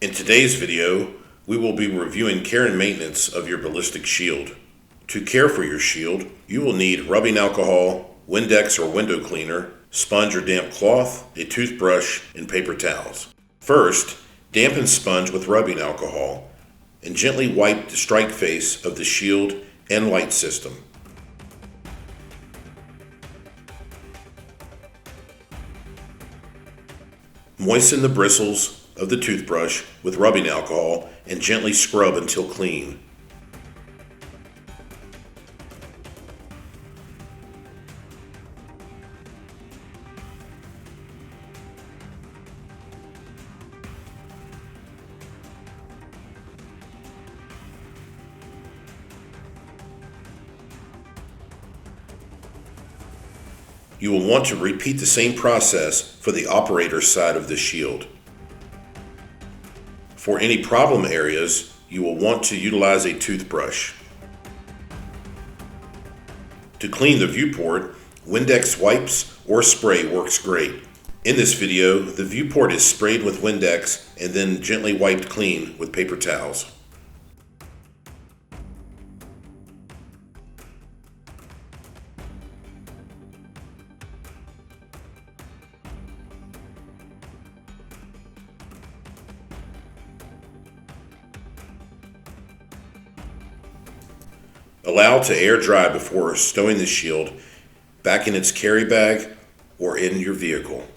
In today's video, we will be reviewing care and maintenance of your ballistic shield. To care for your shield, you will need rubbing alcohol, Windex or window cleaner, sponge or damp cloth, a toothbrush, and paper towels. First, dampen sponge with rubbing alcohol and gently wipe the strike face of the shield and light system. Moisten the bristles of the toothbrush with rubbing alcohol and gently scrub until clean. You will want to repeat the same process for the operator's side of the shield. For any problem areas, you will want to utilize a toothbrush. To clean the viewport, Windex wipes or spray works great. In this video, the viewport is sprayed with Windex and then gently wiped clean with paper towels. Allow to air dry before stowing the shield back in its carry bag or in your vehicle.